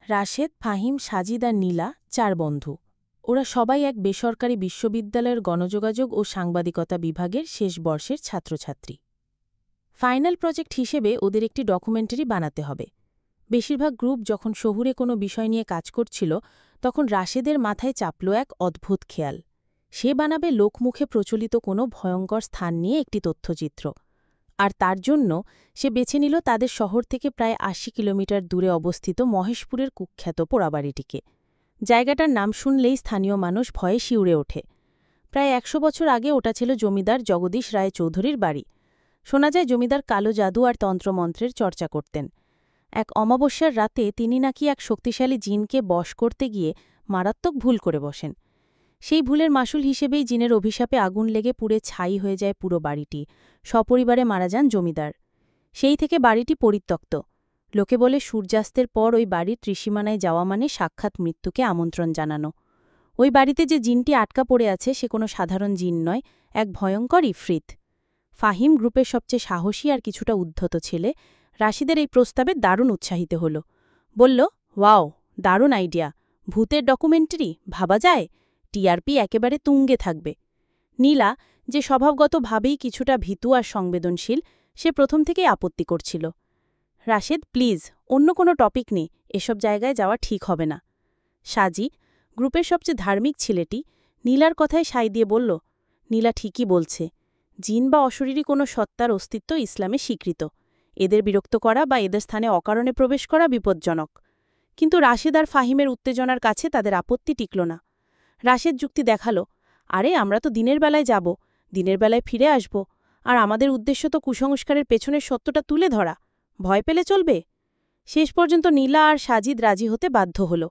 রাশেদ, ফাহিম, সাজিদ আর নীলা ৪ বন্ধু। ওরা সবাই এক বেসরকারি বিশ্ববিদ্যালয়ের গণযোগাযোগ ও সাংবাদিকতা বিভাগের শেষ বর্ষের ছাত্রছাত্রী। ফাইনাল প্রজেক্ট হিসেবে ওদের একটি ডকুমেন্টারি বানাতে হবে। বেশিরভাগ গ্রুপ যখন শহুরে কোনো বিষয় নিয়ে কাজ করছিল, তখন রাশেদের মাথায় চাপল এক অদ্ভুত খেয়াল। সে বানাবে লোকমুখে প্রচলিত কোনো ভয়ঙ্কর স্থান নিয়ে একটি তথ্যচিত্র। আর তার জন্য সে বেছে নিল তাদের শহর থেকে প্রায় ৮০ কিলোমিটার দূরে অবস্থিত মহেশপুরের কুখ্যাত পোড়াবাড়িটিকে। জায়গাটার নাম শুনলেই স্থানীয় মানুষ ভয়ে শিউরে ওঠে। প্রায় ১০০ বছর আগে ওটা ছিল জমিদার জগদীশ রায় চৌধুরীর বাড়ি। শোনা যায় জমিদার কালো জাদু আর তন্ত্রমন্ত্রের চর্চা করতেন। এক অমাবস্যার রাতে তিনি নাকি এক শক্তিশালী জিনকে বশ করতে গিয়ে মারাত্মক ভুল করে বসেন। সেই ভুলের মাসুল হিসেবেই জিনের অভিশাপে আগুন লেগে পুড়ে ছাই হয়ে যায় পুরো বাড়িটি। সপরিবারে মারা যান জমিদার। সেই থেকে বাড়িটি পরিত্যক্ত। লোকে বলে সূর্যাস্তের পর ওই বাড়ির ত্রিসীমানায় যাওয়া মানে সাক্ষাৎ মৃত্যুকে আমন্ত্রণ জানানো। ওই বাড়িতে যে জিনটি আটকা পড়ে আছে সে কোনো সাধারণ জিন নয়, এক ভয়ঙ্কর ইফরিত। ফাহিম গ্রুপের সবচেয়ে সাহসী আর কিছুটা উদ্ধত ছেলে রাশিদের এই প্রস্তাবে দারুণ উৎসাহিত হল। বলল, ওয়াও, দারুণ আইডিয়া, ভূতের ডকুমেন্টারি, ভাবা যায়। টিআরপি একেবারে তুঙ্গে থাকবে। নীলা, যে স্বভাবগতভাবেই কিছুটা ভীতু আর সংবেদনশীল, সে প্রথম থেকেই আপত্তি করছিল। রাশেদ, প্লিজ, অন্য কোনো টপিক নেই, এসব জায়গায় যাওয়া ঠিক হবে না। সাজি, গ্রুপের সবচেয়ে ধার্মিক ছেলেটি, নীলার কথায় সায় দিয়ে বলল, নীলা ঠিকই বলছে। জিন বা অশরীরী কোনো সত্তার অস্তিত্ব ইসলামে স্বীকৃত। এদের বিরক্ত করা বা এদের স্থানে অকারণে প্রবেশ করা বিপজ্জনক। কিন্তু রাশেদ আর ফাহিমের উত্তেজনার কাছে তাদের আপত্তি টিকল না। রাশেদ যুক্তি দেখালো, আরে আমরা তো দিনের বেলায় যাব, দিনের বেলায় ফিরে আসব, আর আমাদের উদ্দেশ্য তো কুসংস্কারের পেছনের সত্যটা তুলে ধরা। ভয় পেলে চলবে? শেষ পর্যন্ত নীলা আর সাজিদ রাজি হতে বাধ্য হল।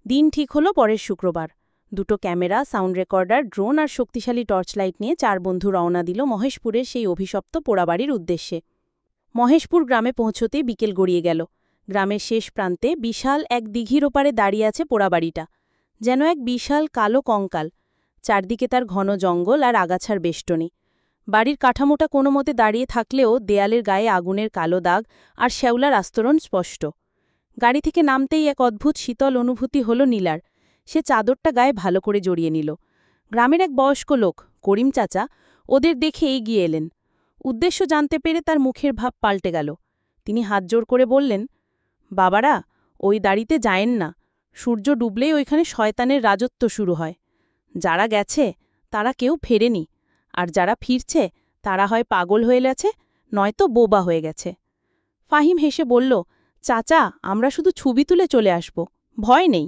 দিন ঠিক হলো পরের শুক্রবার। 2টো ক্যামেরা, সাউন্ড রেকর্ডার, ড্রোন আর শক্তিশালী টর্চলাইট নিয়ে 4 বন্ধু রওনা দিল মহেশপুরের সেই অভিশপ্ত পোড়াবাড়ির উদ্দেশ্যে। মহেশপুর গ্রামে পৌঁছতেই বিকেল গড়িয়ে গেল। গ্রামের শেষ প্রান্তে বিশাল এক দিঘির ওপারে দাঁড়িয়ে আছে পোড়াবাড়িটা, যেন এক বিশাল কালো কঙ্কাল। চারদিকে তার ঘন জঙ্গল আর আগাছার বেষ্টনী। বাড়ির কাঠামোটা কোনো মতে দাঁড়িয়ে থাকলেও দেয়ালের গায়ে আগুনের কালো দাগ আর শ্যাওলার আস্তরণ স্পষ্ট। গাড়ি থেকে নামতেই এক অদ্ভুত শীতল অনুভূতি হল নীলার। সে চাদরটা গায়ে ভালো করে জড়িয়ে নিল। গ্রামের এক বয়স্ক লোক, করিম চাচা, ওদের দেখে এগিয়ে এলেন। উদ্দেশ্য জানতে পেরে তার মুখের ভাব পাল্টে গেল। তিনি হাত জোড় করে বললেন, বাবারা, ওই দাড়িতে যায়েন না। সূর্য ডুবলেই ওইখানে শয়তানের রাজত্ব শুরু হয়। যারা গেছে তারা কেউ ফেরেনি, আর যারা ফিরছে তারা হয় পাগল হয়ে গেছে, নয়তো বোবা হয়ে গেছে। ফাহিম হেসে বলল, চাচা, আমরা শুধু ছবি তুলে চলে আসব, ভয় নেই।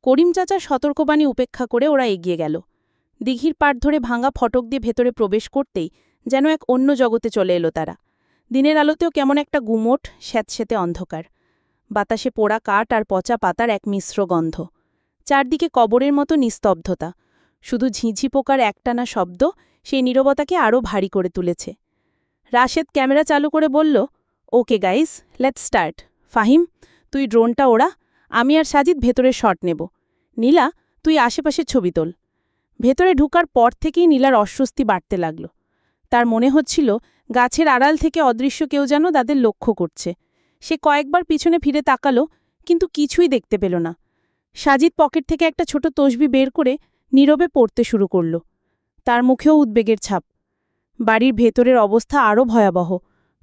করিম চাচার সতর্কবাণী উপেক্ষা করে ওরা এগিয়ে গেল। দিঘির পাড় ধরে ভাঙা ফটক দিয়ে ভেতরে প্রবেশ করতেই যেন এক অন্য জগতে চলে এলো তারা। দিনের আলোতেও কেমন একটা গুমোট, স্যাঁতসেঁতে অন্ধকার। বাতাসে পোড়া কাঠ আর পচা পাতার এক মিশ্র গন্ধ। চারদিকে কবরের মতো নিস্তব্ধতা। শুধু ঝিঁঝি পোকার একটানা শব্দ সেই নীরবতাকে আরও ভারী করে তুলেছে। রাশেদ ক্যামেরা চালু করে বলল, okay guys, let's start. Fahim, তুই ড্রোনটা ওড়া, আমি আর সাজিদ ভেতরের শট নেব। নীলা, তুই আশেপাশের ছবি তোল। ভেতরে ঢুকার পর থেকেই নীলার অস্বস্তি বাড়তে লাগল। তার মনে হচ্ছিল গাছের আড়াল থেকে অদৃশ্য কেউ যেন তাদের লক্ষ্য করছে। সে কয়েকবার পিছনে ফিরে তাকালো, কিন্তু কিছুই দেখতে পেল না। সাজিদ পকেট থেকে একটা ছোট তসবি বের করে নীরবে পড়তে শুরু করল। তার মুখেও উদ্বেগের ছাপ। বাড়ির ভেতরের অবস্থা আরও ভয়াবহ।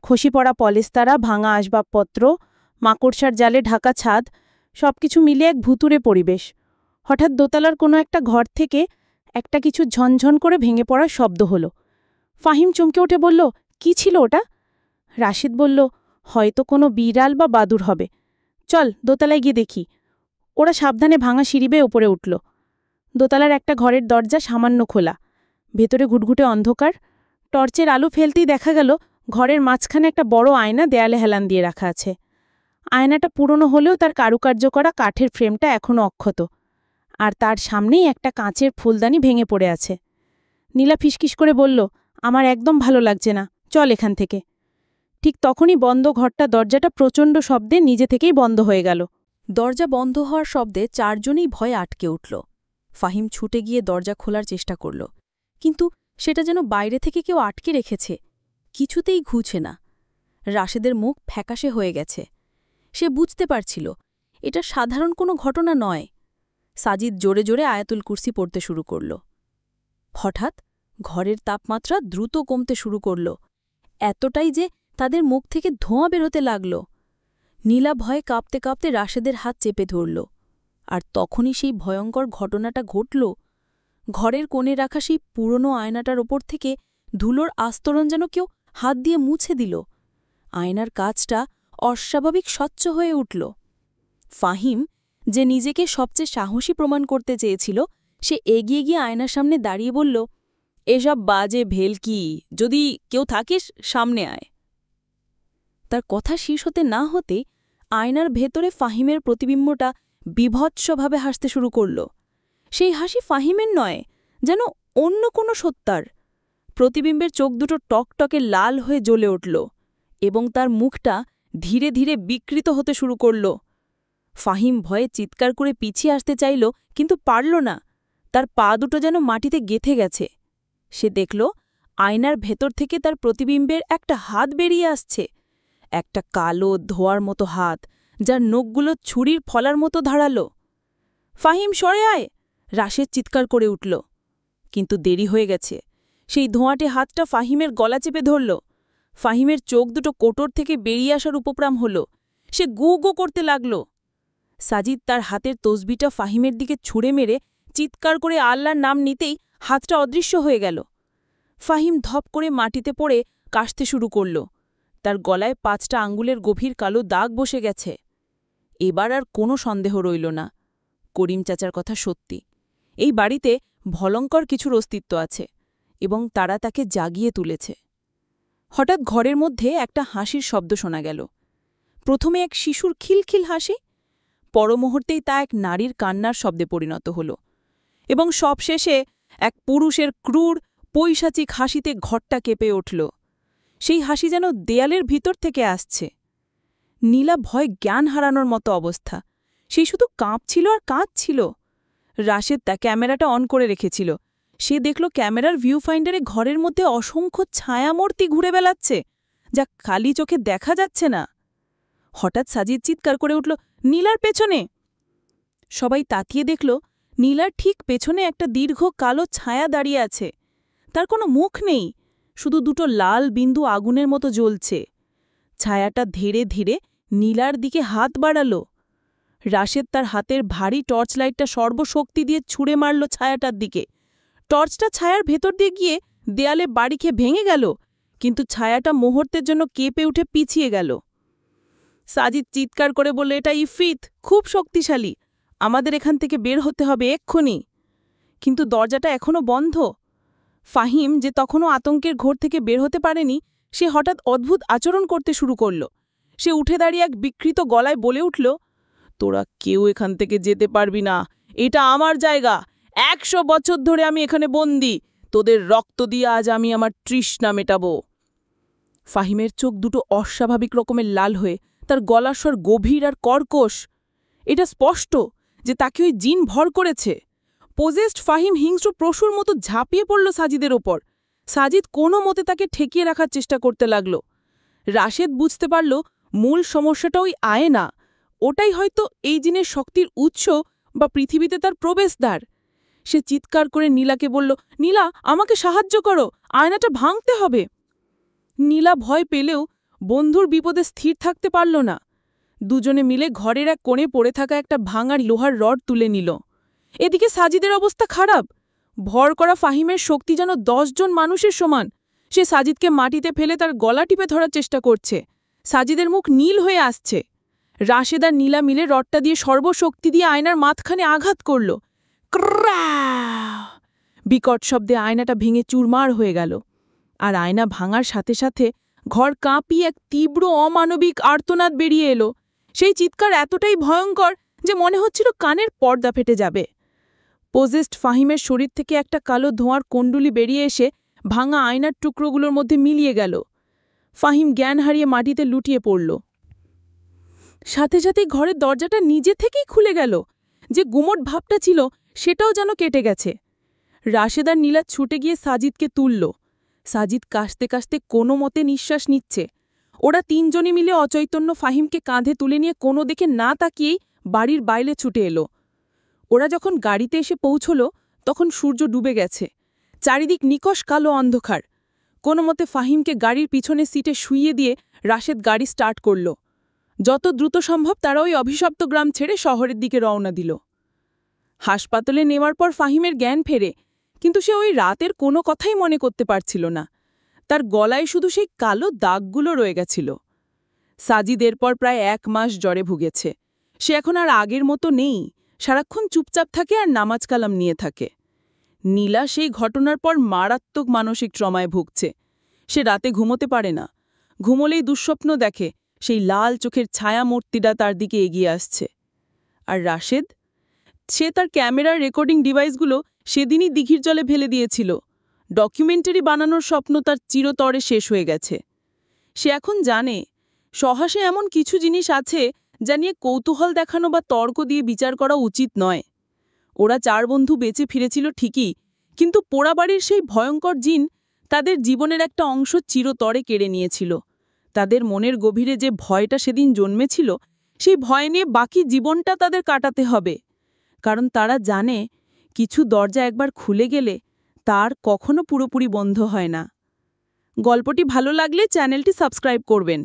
খসি পড়া পলেস্তারা, ভাঙা আসবাবপত্র, মাকড়সার জালে ঢাকা ছাদ, সবকিছু মিলে এক ভুতুরে পরিবেশ। হঠাৎ দোতলার কোনো একটা ঘর থেকে একটা কিছু ঝনঝন করে ভেঙে পড়ার শব্দ হলো। ফাহিম চমকে উঠে বলল, কি ছিল ওটা? রাশিদ বলল, হয়তো কোনো বিড়াল বা বাদুড় হবে। চল, দোতলায় গিয়ে দেখি। ওরা সাবধানে ভাঙা সিঁড়ি বেয়ে উপরে উঠল। দোতলার একটা ঘরের দরজা সামান্য খোলা। ভেতরে ঘুটঘুটে অন্ধকার। টর্চের আলো ফেলতেই দেখা গেল ঘরের মাঝখানে একটা বড় আয়না দেয়ালে হেলান দিয়ে রাখা আছে। আয়নাটা পুরনো হলেও তার কারুকার্য করা কাঠের ফ্রেমটা এখনও অক্ষত। আর তার সামনেই একটা কাঁচের ফুলদানি ভেঙে পড়ে আছে। নীলা ফিসকিস করে বলল, আমার একদম ভালো লাগছে না, চল এখান থেকে। ঠিক তখনই বন্ধ ঘরটা দরজাটা প্রচণ্ড শব্দে নিজে থেকেই বন্ধ হয়ে গেল। দরজা বন্ধ হওয়ার শব্দে 4 জনেই ভয়ে আটকে উঠল। ফাহিম ছুটে গিয়ে দরজা খোলার চেষ্টা করল, কিন্তু সেটা যেন বাইরে থেকে কেউ আটকে রেখেছে। কিছুতেই ঘুছে না। রাশেদের মুখ ফ্যাকাশে হয়ে গেছে। সে বুঝতে পারছিল এটা সাধারণ কোনো ঘটনা নয়। সাজিদ জোরে জোরে আয়াতুল কুরসি পড়তে শুরু করল। হঠাৎ ঘরের তাপমাত্রা দ্রুত কমতে শুরু করল, এতটাই যে তাদের মুখ থেকে ধোঁয়া বেরোতে লাগল। নীলা ভয়ে কাঁপতে কাঁপতে রাশেদের হাত চেপে ধরল। আর তখনই সেই ভয়ঙ্কর ঘটনাটা ঘটল। ঘরের কোণে রাখা সেই পুরনো আয়নাটার ওপর থেকে ধুলোর আস্তরণ যেন কেউ হাত দিয়ে মুছে দিল। আয়নার কাচটা অস্বাভাবিক স্বচ্ছ হয়ে উঠল। ফাহিম, যে নিজেকে সবচেয়ে সাহসী প্রমাণ করতে চেয়েছিল, সে এগিয়ে গিয়ে আয়নার সামনে দাঁড়িয়ে বলল, এসব বাজে ভেলকি, যদি কেউ থাকিস সামনে আয়। তার কথা শেষ হতে না হতে আয়নার ভেতরে ফাহিমের প্রতিবিম্বটা বীভৎসভাবে হাসতে শুরু করল। সেই হাসি ফাহিমের নয়, যেন অন্য কোনো সত্তার। প্রতিবিম্বের চোখ দুটো টকটকে লাল হয়ে জ্বলে উঠল এবং তার মুখটা ধীরে ধীরে বিকৃত হতে শুরু করল। ফাহিম ভয়ে চিৎকার করে পিছিয়ে আসতে চাইল, কিন্তু পারল না। তার পা দুটো যেন মাটিতে গেঁথে গেছে। সে দেখল আয়নার ভেতর থেকে তার প্রতিবিম্বের একটা হাত বেরিয়ে আসছে, একটা কালো ধোয়ার মতো হাত, যার নখগুলো ছুরির ফলার মতো ধারালো। ফাহিম, সরে আয়! রাশেদ চিৎকার করে উঠল। কিন্তু দেরি হয়ে গেছে। সেই ধোঁয়াটে হাতটা ফাহিমের গলা চেপে ধরল। ফাহিমের চোখ দুটো কোটর থেকে বেরিয়ে আসার উপক্রম হল। সে গু গো করতে লাগল। সাজিদ তার হাতের তসবিটা ফাহিমের দিকে ছুঁড়ে মেরে চিৎকার করে আল্লাহর নাম নিতেই হাতটা অদৃশ্য হয়ে গেল। ফাহিম ধপ করে মাটিতে পড়ে কাশতে শুরু করল। তার গলায় 5টা আঙ্গুলের গভীর কালো দাগ বসে গেছে। এবার আর কোনো সন্দেহ রইল না, করিম চাচার কথা সত্যি। এই বাড়িতে ভয়ঙ্কর কিছুর অস্তিত্ব আছে এবং তারা তাকে জাগিয়ে তুলেছে। হঠাৎ ঘরের মধ্যে একটা হাসির শব্দ শোনা গেল। প্রথমে এক শিশুর খিলখিল হাসি, পরমুহূর্তেই তা এক নারীর কান্নার শব্দে পরিণত হল এবং সবশেষে এক পুরুষের ক্রূর পৈশাচিক হাসিতে ঘরটা কেঁপে উঠল। সেই হাসি যেন দেয়ালের ভিতর থেকে আসছে। নীলা ভয় জ্ঞান হারানোর মতো অবস্থা। সে শুধু কাঁপছিল আর কাঁদছিল। রাশেদ তা ক্যামেরাটা অন করে রেখেছিল। সে দেখল ক্যামেরার ভিউ ফাইন্ডারে ঘরের মধ্যে অসংখ্য ছায়ামূর্তি ঘুরে বেড়াচ্ছে, যা খালি চোখে দেখা যাচ্ছে না। হঠাৎ সাজিদ চিৎকার করে উঠল, নীলার পেছনে! সবাই তাকিয়ে দেখল নীলার ঠিক পেছনে একটা দীর্ঘ কালো ছায়া দাঁড়িয়ে আছে। তার কোনো মুখ নেই, শুধু দুটো লাল বিন্দু আগুনের মতো জ্বলছে। ছায়াটা ধীরে ধীরে নীলার দিকে হাত বাড়াল। রাশেদ তার হাতের ভারী টর্চ লাইটটা সর্বশক্তি দিয়ে ছুঁড়ে মারল ছায়াটার দিকে। টর্চটা ছায়ার ভেতর দিয়ে গিয়ে দেয়ালে বাড়ি খেয়ে ভেঙে গেল, কিন্তু ছায়াটা মুহূর্তের জন্য কেঁপে উঠে পিছিয়ে গেল। সাজিদ চিৎকার করে বলল, এটা ইফরিত, খুব শক্তিশালী, আমাদের এখান থেকে বের হতে হবে এক্ষুনি। কিন্তু দরজাটা এখনও বন্ধ। ফাহিম, যে তখনও আতঙ্কের ঘোর থেকে বের হতে পারেনি, সে হঠাৎ অদ্ভুত আচরণ করতে শুরু করল। সে উঠে দাঁড়িয়ে এক বিকৃত গলায় বলে উঠল, তোরা কেউ এখান থেকে যেতে পারবি না, এটা আমার জায়গা। 100 বছর ধরে আমি এখানে বন্দী, তোদের রক্ত দিয়ে আজ আমি আমার তৃষ্ণা মেটাব। ফাহিমের চোখ দুটো অস্বাভাবিক রকমের লাল হয়ে তার গলার স্বর গভীর আর কর্কশ। এটা স্পষ্ট যে তাকে ওই জিন ভর করেছে। পোজেসড ফাহিম হিংস্র পশুর মতো ঝাঁপিয়ে পড়ল সাজিদের ওপর। সাজিদ কোনো মতে তাকে ঠেকিয়ে রাখার চেষ্টা করতে লাগল। রাশেদ বুঝতে পারল মূল সমস্যাটা ওই আয়না। ওটাই হয়তো এই জিনের শক্তির উৎস বা পৃথিবীতে তার প্রবেশদ্বার। সে চিৎকার করে নীলাকে বলল, নীলা, আমাকে সাহায্য করো, আয়নাটা ভাঙতে হবে। নীলা ভয় পেলেও বন্ধুর বিপদে স্থির থাকতে পারল না। দুজনে মিলে ঘরের এক কোণে পড়ে থাকা একটা ভাঙা লোহার রড তুলে নিল। এদিকে সাজিদের অবস্থা খারাপ। ভর করা ফাহিমের শক্তি যেন 10 জন মানুষের সমান। সে সাজিদকে মাটিতে ফেলে তার গলা টিপে ধরার চেষ্টা করছে। সাজিদের মুখ নীল হয়ে আসছে। রাশেদ আর নীলা মিলে রডটা দিয়ে সর্বশক্তি দিয়ে আয়নার মাঝখানে আঘাত করল। বিকট শব্দে আয়নাটা ভেঙে চুরমার হয়ে গেল। আর আয়না ভাঙার সাথে সাথে ঘর কাঁপিয়ে এক তীব্র অমানবিক আর্তনাদ বেরিয়ে এলো। সেই চিৎকার এতটাই ভয়ঙ্কর যে মনে হচ্ছিল কানের পর্দা ফেটে যাবে। পোজেসড ফাহিমের শরীর থেকে একটা কালো ধোঁয়ার কুণ্ডুলি বেরিয়ে এসে ভাঙা আয়নার টুকরোগুলোর মধ্যে মিলিয়ে গেল। ফাহিম জ্ঞান হারিয়ে মাটিতে লুটিয়ে পড়ল। সাথে সাথেই ঘরের দরজাটা নিজে থেকেই খুলে গেল। যে গুমট ভাবটা ছিল সেটাও যেন কেটে গেছে। রাশেদ আর নীলা ছুটে গিয়ে সাজিদকে তুলল। সাজিদ কাশতে কাশতে কোনো মতে নিঃশ্বাস নিচ্ছে। ওরা 3 জনই মিলে অচৈতন্য ফাহিমকে কাঁধে তুলে নিয়ে কোনো দিকে না তাকিয়েই বাড়ির বাইরে ছুটে এলো। ওরা যখন গাড়িতে এসে পৌঁছল তখন সূর্য ডুবে গেছে, চারিদিক নিকষ কালো অন্ধকার। কোনো মতে ফাহিমকে গাড়ির পিছনে সিটে শুইয়ে দিয়ে রাশেদ গাড়ি স্টার্ট করল। যত দ্রুত সম্ভব তারা ওই অভিশপ্ত গ্রাম ছেড়ে শহরের দিকে রওনা দিল। হাসপাতালে নেওয়ার পর ফাহিমের জ্ঞান ফেরে, কিন্তু সে ওই রাতের কোনো কথাই মনে করতে পারছিল না। তার গলায় শুধু সেই কালো দাগগুলো রয়ে গেছিল। সাজিদ এরপর প্রায় 1 মাস জ্বরে ভুগেছে। সে এখন আর আগের মতো নেই, সারাক্ষণ চুপচাপ থাকে আর নামাজ কালাম নিয়ে থাকে। নীলা সেই ঘটনার পর মারাত্মক মানসিক ট্রমায় ভুগছে। সে রাতে ঘুমোতে পারে না, ঘুমোলেই দুঃস্বপ্ন দেখে সেই লাল চোখের ছায়া মূর্তিটা তার দিকে এগিয়ে আসছে। আর রাশেদ, সে তার ক্যামেরার রেকর্ডিং ডিভাইসগুলো সেদিনই দিঘির জলে ফেলে দিয়েছিল। ডকুমেন্টারি বানানোর স্বপ্ন তার চিরতরে শেষ হয়ে গেছে। সে এখন জানে সহাসে এমন কিছু জিনিস আছে যা নিয়ে কৌতূহল দেখানো বা তর্ক দিয়ে বিচার করা উচিত নয়। ওরা 4 বন্ধু বেঁচে ফিরেছিল ঠিকই, কিন্তু পোড়াবাড়ির সেই ভয়ঙ্কর জিন তাদের জীবনের একটা অংশ চিরতরে কেড়ে নিয়েছিল। তাদের মনের গভীরে যে ভয়টা সেদিন জন্মেছিল, সেই ভয় নিয়ে বাকি জীবনটা তাদের কাটাতে হবে। কারণ তারা জানে কিছু দরজা একবার খুলে গেলে তার কখনো পুরোপুরি বন্ধ হয় না। গল্পটি ভালো লাগলে চ্যানেলটি সাবস্ক্রাইব করবেন।